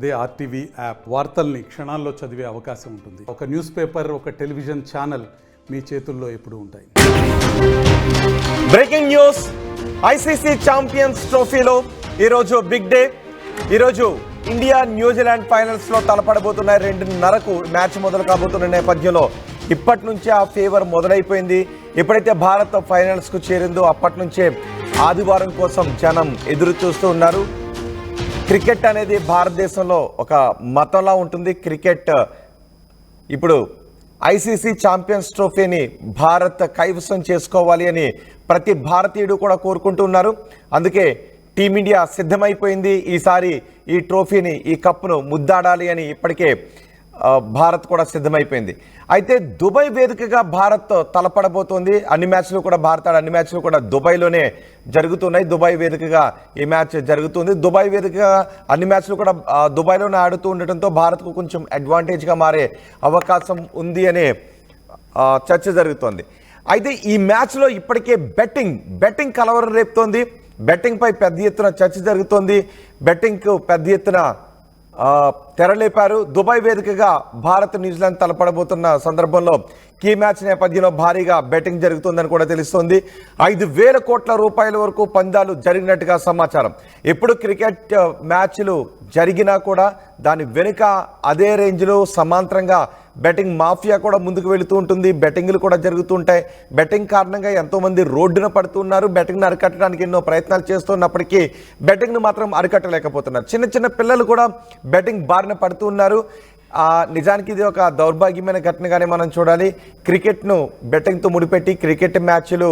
అదే RTV app వార్తల్ని క్షణాల్లో చదివే అవకాశం ఉంటుంది. ఒక న్యూస్ పేపర్, ఒక టెలివిజన్ ఛానల్ మీ చేతుల్లో ఎప్పుడూ ఉంటాయి. బ్రేకింగ్ న్యూస్, ఐసీసీ ఛాంపియన్స్ ట్రోఫీలో ఈరోజు బిగ్ డే. ఈరోజు ఇండియా న్యూజిలాండ్ ఫైనల్స్ లో తలపడబోతున్నాయి. 2:30కు మ్యాచ్ మొదలు కాబోతున్న నేపథ్యంలో ఇప్పటి నుంచే ఆ ఫేవర్ మొదలైపోయింది. ఎప్పుడైతే భారత్ ఫైనల్స్ కు చేరిందో అప్పటి నుంచే ఆదివారం కోసం జనం ఎదురు చూస్తూ ఉన్నారు. క్రికెట్ అనేది భారతదేశంలో ఒక మతంలా ఉంటుంది. క్రికెట్ ఇప్పుడు ఐసీసీ ఛాంపియన్స్ ట్రోఫీని భారత్ కైవసం చేసుకోవాలి అని ప్రతి భారతీయుడు కూడా కోరుకుంటున్నారు. అందుకే టీమిండియా సిద్ధమైపోయింది. ఈసారి ఈ ట్రోఫీని, ఈ కప్ను ముద్దాడాలి అని ఇప్పటికే భారత్ కూడా సిద్ధమైపోయింది. అయితే దుబాయ్ వేదికగా భారత్ తలపడబోతోంది. అన్ని మ్యాచ్లు కూడా దుబాయ్లోనే జరుగుతున్నాయి. దుబాయ్ వేదికగా ఈ మ్యాచ్ జరుగుతుంది. దుబాయ్ వేదికగా అన్ని మ్యాచ్లు కూడా దుబాయ్లోనే ఆడుతూ ఉండటంతో భారత్కు కొంచెం అడ్వాంటేజ్గా మారే అవకాశం ఉంది అనే చర్చ జరుగుతోంది. అయితే ఈ మ్యాచ్లో ఇప్పటికే బెట్టింగ్ కలవరం రేపుతోంది. బెట్టింగ్పై పెద్ద ఎత్తున చర్చ జరుగుతోంది. బెట్టింగ్కు పెద్ద ఎత్తున తెరలేపారు. దుబాయ్ వేదికగా భారత్ న్యూజిలాండ్ తలపడబోతున్న సందర్భంలో కీ మ్యాచ్ నేపథ్యంలో భారీగా బెట్టింగ్ జరుగుతుందని కూడా తెలుస్తోంది. 5,000 కోట్ల రూపాయల వరకు పందాలు జరిగినట్టుగా సమాచారం. ఎప్పుడు క్రికెట్ మ్యాచ్లు జరిగినా కూడా దాని వెనుక అదే రేంజ్లో సమాంతరంగా బెట్టింగ్ మాఫియా కూడా ముందుకు వెళుతూ ఉంటుంది. బెట్టింగ్లు కూడా జరుగుతూ ఉంటాయి. బెట్టింగ్ కారణంగా ఎంతోమంది రోడ్డున పడుతున్నారు. బెట్టింగ్ను అరికట్టడానికి ఎన్నో ప్రయత్నాలు చేస్తున్నప్పటికీ బెట్టింగ్ను మాత్రం అరికట్టలేకపోతున్నారు. చిన్న పిల్లలు కూడా బెట్టింగ్ బారిన పడుతున్నారు. నిజానికి ఇది ఒక దౌర్భాగ్యమైన ఘటనగానే మనం చూడాలి. క్రికెట్ను బెట్టింగ్తో ముడిపెట్టి క్రికెట్ మ్యాచ్లు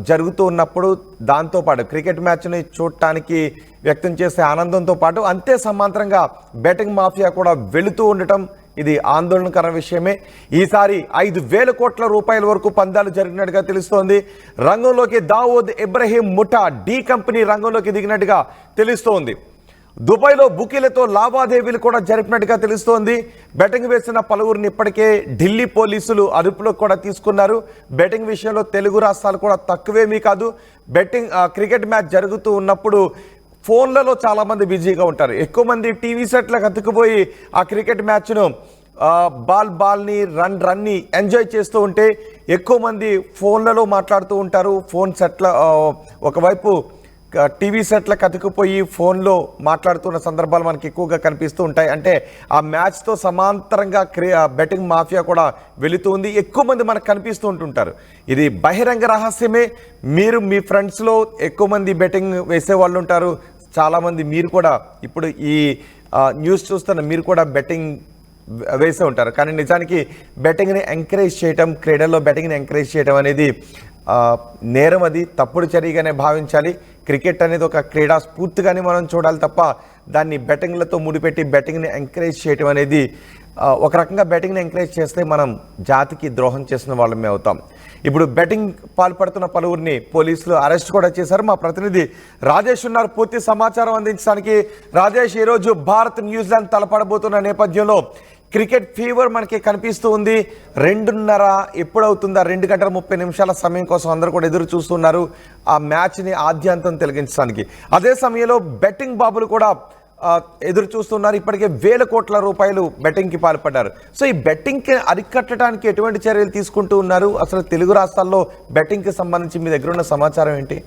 జరుగుతూ ఉన్నప్పుడు దాంతోపాటు క్రికెట్ మ్యాచ్ని చూడటానికి వ్యక్తం చేసే ఆనందంతో పాటు అంతే సమాంతరంగా బెట్టింగ్ మాఫియా కూడా వెళుతూ ఉండటం ఇది ఆందోళనకర విషయమే. ఈసారి 5,000 కోట్ల రూపాయల వరకు పందాలు జరిగినట్టుగా తెలుస్తోంది. రంగంలోకి దావూద్ ఇబ్రహీం ముఠా డి కంపెనీ రంగంలోకి దిగినట్టుగా తెలుస్తోంది. దుబాయ్లో బుకీలతో లావాదేవీలు కూడా జరిపినట్టుగా తెలుస్తోంది. బెట్టింగ్ వేసిన పలువురిని ఇప్పటికే ఢిల్లీ పోలీసులు అదుపులోకి కూడా తీసుకున్నారు. బెట్టింగ్ విషయంలో తెలుగు రాష్ట్రాలు కూడా తక్కువేమీ కాదు. క్రికెట్ మ్యాచ్ జరుగుతూ ఉన్నప్పుడు ఫోన్లలో చాలామంది బిజీగా ఉంటారు. ఎక్కువ మంది టీవీ సెట్లకు అతుక్కుపోయి ఆ క్రికెట్ మ్యాచ్ను బాల్ని రన్ని ఎంజాయ్ చేస్తూ ఉంటే ఎక్కువ మంది ఫోన్లలో మాట్లాడుతూ ఉంటారు. ఫోన్ సెట్ల ఒకవైపు టీవీ సెట్లకు అతుకుపోయి ఫోన్లో మాట్లాడుతున్న సందర్భాలు మనకి ఎక్కువగా కనిపిస్తూ ఉంటాయి. అంటే ఆ మ్యాచ్తో సమాంతరంగా బెట్టింగ్ మాఫియా కూడా వెళుతూ ఉంది. ఎక్కువ మంది మనకు కనిపిస్తూ ఉంటుంటారు. ఇది బహిరంగ రహస్యమే. మీరు మీ ఫ్రెండ్స్లో ఎక్కువ మంది బెట్టింగ్ వేసే వాళ్ళు ఉంటారు. చాలామంది మీరు కూడా ఇప్పుడు ఈ న్యూస్ చూస్తున్న మీరు కూడా బెట్టింగ్ వేసే ఉంటారు. కానీ నిజానికి బెట్టింగ్ని ఎంకరేజ్ చేయటం, క్రీడల్లో బెట్టింగ్ని ఎంకరేజ్ చేయటం అనేది నేరం. అది తప్పుడు చర్యగానే భావించాలి. క్రికెట్ అనేది ఒక క్రీడా స్ఫూర్తిగానే మనం చూడాలి తప్ప దాన్ని బెట్టింగ్లతో ముడిపెట్టి బెట్టింగ్ని ఎంకరేజ్ చేయటం అనేది ఒక రకంగా బెట్టింగ్ని ఎంకరేజ్ చేస్తే మనం జాతికి ద్రోహం చేసిన వాళ్ళమే అవుతాం. ఇప్పుడు బెట్టింగ్ పాల్పడుతున్న పలువురిని పోలీసులు అరెస్ట్ కూడా చేశారు. మా ప్రతినిధి రాజేష్ ఉన్నారు పూర్తి సమాచారం అందించడానికి. రాజేష్, ఈరోజు భారత్ న్యూజిలాండ్ తలపడబోతున్న నేపథ్యంలో క్రికెట్ ఫీవర్ మనకి కనిపిస్తూ ఉంది. 2:30 ఎప్పుడవుతుందా? 2 గంటల 30 నిమిషాల సమయం కోసం అందరూ కూడా ఎదురు చూస్తున్నారు ఆ మ్యాచ్ని ఆద్యంతం తొలగించడానికి. అదే సమయంలో బెట్టింగ్ బాబులు కూడా ఎదురు చూస్తున్నారు. ఇప్పటికే 1,000 కోట్ల రూపాయలు బెట్టింగ్కి పాల్పడ్డారు. సో ఈ బెట్టింగ్కి అరికట్టడానికి ఎటువంటి చర్యలు తీసుకుంటూ ఉన్నారు? అసలు తెలుగు రాష్ట్రాల్లో బెట్టింగ్కి సంబంధించి మీ దగ్గర ఉన్న సమాచారం ఏంటి?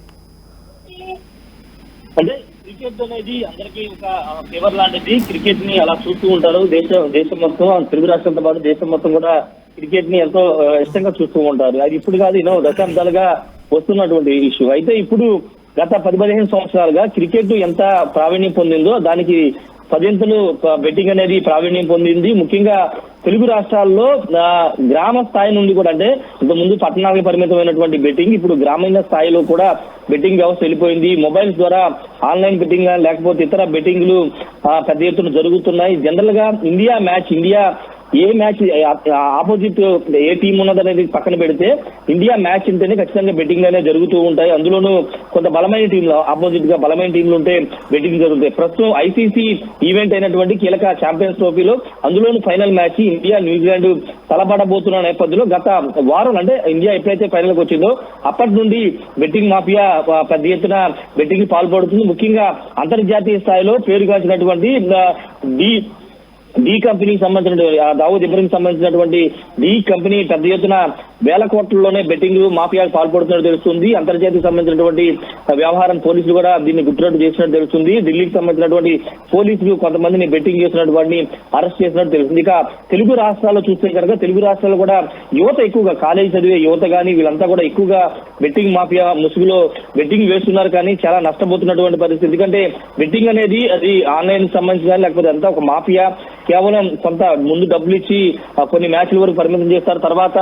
క్రికెట్ అనేది అందరికీ ఒక ఫేవర్ లాంటిది. క్రికెట్ ని అలా చూస్తూ ఉంటారు. దేశం మొత్తం, తెలుగు రాష్ట్రాలతో పాటు దేశం మొత్తం కూడా క్రికెట్ ని ఎంతో ఇష్టంగా చూస్తూ ఉంటారు. అది ఇప్పుడు కాదు, ఎన్నో దశాబ్దాలుగా వస్తున్నటువంటి ఇష్యూ. అయితే ఇప్పుడు గత 10-15 సంవత్సరాలుగా క్రికెట్ ఎంత ప్రావీణ్యం పొందిందో దానికి 10 బెట్టింగ్ అనేది ప్రావీణ్యం పొందింది. ముఖ్యంగా తెలుగు రాష్ట్రాల్లో గ్రామ స్థాయి నుండి కూడా, అంటే ఇంతకుముందు పట్టణాలకు పరిమితమైనటువంటి బెట్టింగ్ ఇప్పుడు గ్రామీణ స్థాయిలో కూడా బెట్టింగ్ వ్యవస్థ వెళ్ళిపోయింది. మొబైల్స్ ద్వారా ఆన్లైన్ బెట్టింగ్ లేకపోతే ఇతర బెట్టింగ్లు పెద్ద ఎత్తున జరుగుతున్నాయి. జనరల్ గా ఇండియా ఏ మ్యాచ్ ఆపోజిట్ ఏ టీం ఉన్నదనేది పక్కన పెడితే ఇండియా మ్యాచ్ ఉంటేనే ఖచ్చితంగా బెట్టింగ్ అనేది జరుగుతూ ఉంటాయి. అందులోనూ కొంత బలమైన టీంలు ఆపోజిట్ గా బలమైన టీంలు ఉంటే బెట్టింగ్ జరుగుతాయి. ప్రస్తుతం ఐసీసీ ఈవెంట్ అయినటువంటి కీలక ఛాంపియన్స్ ట్రోఫీలో అందులోనూ ఫైనల్ మ్యాచ్ ఇండియా న్యూజిలాండ్ తలపడబోతున్న నేపథ్యంలో గత వారం అంటే ఇండియా ఎప్పుడైతే ఫైనల్ కి వచ్చిందో అప్పటి నుండి బెట్టింగ్ మాఫియా పెద్ద ఎత్తున బెట్టింగ్ పాల్పడుతుంది. ముఖ్యంగా అంతర్జాతీయ స్థాయిలో పేరుగాంచినటువంటి డి కంపెనీకి సంబంధించినటువంటి దావూద్ ఇబ్రహీం సంబంధించినటువంటి డి కంపెనీ పెద్ద ఎత్తున వేల కోట్లలోనే బెట్టింగ్ మాఫియాకు పాల్పడుతున్నట్టు తెలుస్తుంది. అంతర్జాతీయ సంబంధించినటువంటి వ్యవహారం పోలీసులు కూడా దీన్ని గుట్టురట్టు చేసినట్టు తెలుస్తుంది. ఢిల్లీకి సంబంధించినటువంటి పోలీసులు కొంతమందిని బెట్టింగ్ చేసినట్టు వాడిని అరెస్ట్ చేసినట్టు తెలుస్తుంది. ఇక తెలుగు రాష్ట్రాల్లో చూస్తే కనుక తెలుగు రాష్ట్రాల్లో కూడా యువత ఎక్కువగా కాలేజీ చదివే యువత కానీ వీళ్ళంతా కూడా ఎక్కువగా బెట్టింగ్ మాఫియా ముసుగులో బెట్టింగ్ వేస్తున్నారు కానీ చాలా నష్టపోతున్నటువంటి పరిస్థితి. ఎందుకంటే బెట్టింగ్ అనేది అది ఆన్లైన్ సంబంధించి కానీ లేకపోతే అంతా ఒక మాఫియా కేవలం కొంత ముందు డబ్బులు ఇచ్చి కొన్ని మ్యాచ్ల వరకు పరిమితం చేస్తారు. తర్వాత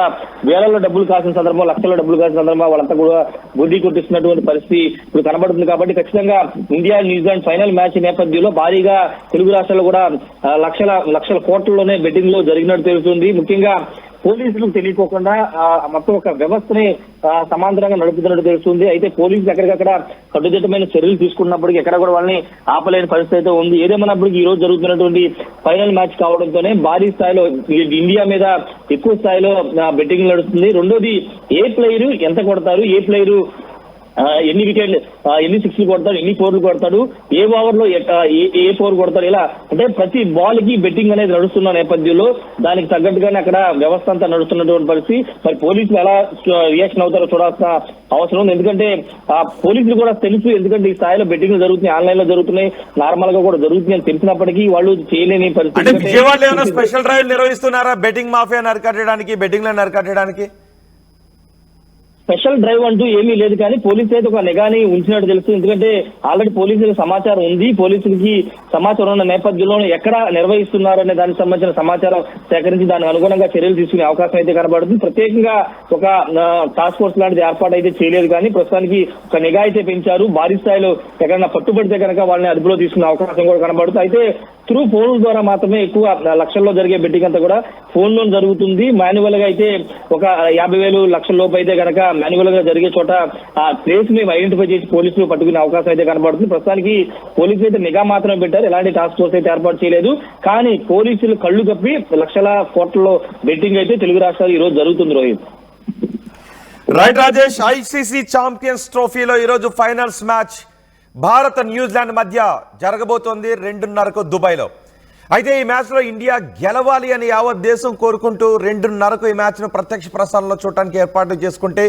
వేలలో డబ్బులు కాసిన సందర్భం లక్షల డబ్బులు కాసిన సందర్భం వాళ్ళంతా కూడా బుద్ధి కొట్టిస్తున్నటువంటి పరిస్థితి ఇప్పుడు కనబడుతుంది. కాబట్టి ఖచ్చితంగా ఇండియా న్యూజిలాండ్ ఫైనల్ మ్యాచ్ నేపథ్యంలో భారీగా తెలుగు రాష్ట్రాల్లో కూడా లక్షల కోట్లలోనే బెట్టింగ్ లో జరిగినట్టు తెలుస్తుంది. ముఖ్యంగా పోలీసులకు తెలియకోకుండా మొత్తం ఒక వ్యవస్థని సమాంతరంగా నడుపుతున్నట్టు తెలుస్తుంది. అయితే పోలీసులు ఎక్కడికక్కడ కట్టుదిట్టమైన చర్యలు తీసుకున్నప్పటికీ ఎక్కడ కూడా వాళ్ళని ఆపలేని పరిస్థితి అయితే ఉంది. ఏదేమన్నప్పటికీ ఈ రోజు జరుగుతున్నటువంటి ఫైనల్ మ్యాచ్ కావడంతోనే భారీ స్థాయిలో ఇండియా మీద ఎక్కువ స్థాయిలో బెట్టింగ్ నడుస్తుంది. రెండోది ఏ ప్లేయర్ ఎంత కొడతారు, ఏ ప్లేయర్ ఎన్ని వికెట్లు ఎన్ని సిక్స్లు కొడతాడు, ఎన్ని ఫోర్లు కొడతాడు, ఏ ఓవర్ లో ఏ ఫోర్ కొడతాడు, ఇలా అంటే ప్రతి బాల్ కి బెట్టింగ్ అనేది నడుస్తున్న నేపథ్యంలో దానికి తగ్గట్టుగానే అక్కడ వ్యవస్థ అంతా నడుస్తున్నటువంటి పరిస్థితి. మరి పోలీసులు ఎలా రియాక్షన్ అవుతారో చూడాల్సిన అవసరం ఉంది. ఎందుకంటే పోలీసులు కూడా తెలుసు, ఎందుకంటే ఈ స్థాయిలో బెట్టింగ్ జరుగుతున్నాయి, ఆన్లైన్ లో జరుగుతున్నాయి, నార్మల్ గా కూడా జరుగుతున్నాయి అని తెలిసినప్పటికీ వాళ్ళు చేయలేని పరిస్థితి. విజయవాడలో ఏమైనా స్పెషల్ డ్రైవ్ నిర్వహిస్తున్నారా బెట్టింగ్ మాఫియా అరికట్టడానికి, బెట్టింగ్ లను అరికట్టడానికి? స్పెషల్ డ్రైవ్ అంటూ ఏమీ లేదు కానీ పోలీసులు అయితే ఒక నిఘాని ఉంచినట్టు తెలుస్తుంది. ఎందుకంటే ఆల్రెడీ పోలీసులకు సమాచారం ఉంది. పోలీసులకి సమాచారం ఉన్న నేపథ్యంలో ఎక్కడ నిర్వహిస్తున్నారు అనే దానికి సంబంధించిన సమాచారం సేకరించి దానికి అనుగుణంగా చర్యలు తీసుకునే అవకాశం అయితే కనబడుతుంది. ప్రత్యేకంగా ఒక టాస్క్ ఫోర్స్ లాంటిది ఏర్పాటు అయితే చేయలేదు కానీ ప్రస్తుతానికి ఒక నిఘా అయితే పెంచారు. భారీ స్థాయిలో ఎక్కడైనా పట్టుబడితే కనుక వాళ్ళని అదుపులో తీసుకునే అవకాశం కూడా కనబడుతుంది. అయితే త్రూ ఫోన్ల ద్వారా మాత్రమే ఎక్కువ లక్షల్లో జరిగే బెట్టింగ్ అంతా కూడా ఫోన్ లో జరుగుతుంది. మాన్యువల్ గా అయితే ఒక 50,000 లక్షల లోపు అయితే కనుక మాన్యువల్ గా జరిగే చోట ఆ ప్లేస్ ని ఐడెంటిఫై చేసి పోలీసులు పట్టుకునే అవకాశం అయితే కనబడుతుంది. ప్రస్తుతానికి పోలీసులు అయితే నిఘా మాత్రమే పెట్టారు, ఎలాంటి టాస్క్ ఫోర్స్ అయితే ఏర్పాటు చేయలేదు. కానీ పోలీసులు కళ్ళు కప్పి లక్షల కోట్లలో బెట్టింగ్ అయితే తెలుగు రాష్ట్రాలు ఈ రోజు జరుగుతుంది. Rohit right Rajesh, ICC champions ట్రోఫీలో ఈరోజు ఫైనల్స్ మ్యాచ్ భారత్ న్యూజిలాండ్ మధ్య జరగబోతోంది 2:30కు దుబాయ్లో. అయితే ఈ మ్యాచ్లో ఇండియా గెలవాలి అని యావత్ దేశం కోరుకుంటూ 2:30కు ఈ మ్యాచ్ను ప్రత్యక్ష ప్రసారంలో చూడటానికి ఏర్పాట్లు చేసుకుంటే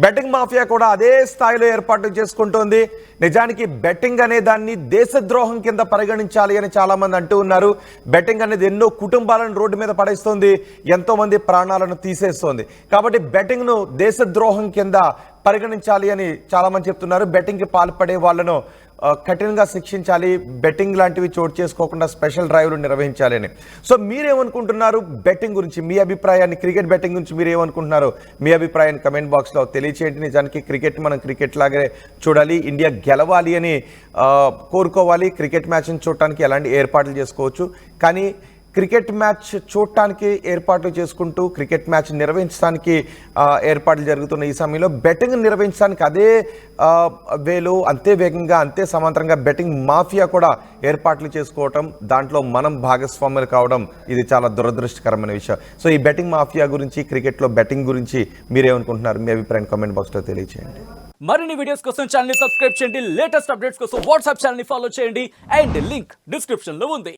బెట్టింగ్ మాఫియా కూడా అదే స్థాయిలో ఏర్పాట్లు చేసుకుంటోంది. నిజానికి బెట్టింగ్ అనే దాన్ని దేశద్రోహం కింద పరిగణించాలి అని చాలామంది అంటూ ఉన్నారు. బెట్టింగ్ అనేది ఎన్నో కుటుంబాలను రోడ్డు మీద పడేస్తోంది, ఎంతో మంది ప్రాణాలను తీసేస్తోంది. కాబట్టి బెట్టింగ్ను దేశద్రోహం కింద పరిగణించాలి అని చాలామంది చెప్తున్నారు. బెట్టింగ్కి పాల్పడే వాళ్ళను కఠినంగా శిక్షించాలి, బెట్టింగ్ లాంటివి చోటు చేసుకోకుండా స్పెషల్ డ్రైవ్లు నిర్వహించాలి అని. సో మీరేమనుకుంటున్నారు బెట్టింగ్ గురించి? మీ అభిప్రాయాన్ని, క్రికెట్ బెట్టింగ్ గురించి మీరేమనుకుంటున్నారు? మీ అభిప్రాయాన్ని కమెంట్ బాక్స్లో తెలియచేయండి. నిజానికి క్రికెట్ మనం క్రికెట్ లాగే చూడాలి, ఇండియా గెలవాలి అని కోరుకోవాలి. క్రికెట్ మ్యాచ్ని చూడటానికి ఎలాంటి ఏర్పాట్లు చేసుకోవచ్చు, కానీ క్రికెట్ మ్యాచ్ చూడటానికి ఏర్పాట్లు చేసుకుంటూ క్రికెట్ మ్యాచ్ నిర్వహించడానికి ఏర్పాట్లు జరుగుతున్న ఈ సమయంలో బెట్టింగ్ నిర్వహించడానికి అదే వేలు అంతే వేగంగా అంతే సమాంతరంగా బెట్టింగ్ మాఫియా కూడా ఏర్పాట్లు చేసుకోవటం, దాంట్లో మనం భాగస్వాములు కావడం ఇది చాలా దురదృష్టకరమైన విషయం. సో ఈ బెట్టింగ్ మాఫియా గురించి, క్రికెట్లో బెట్టింగ్ గురించి మీరేమనుకుంటున్నారు? మీ అభిప్రాయం కామెంట్ బాక్స్లో తెలియచేయండి. మరిన్ని వీడియోస్ కోసం ఛానల్ ని సబ్స్క్రైబ్ చేయండి, లేటెస్ట్ అప్డేట్స్ కోసం వాట్సాప్ ఛానల్ ని ఫాలో చేయండి అండ్ లింక్ డిస్క్రిప్షన్ లో ఉంది.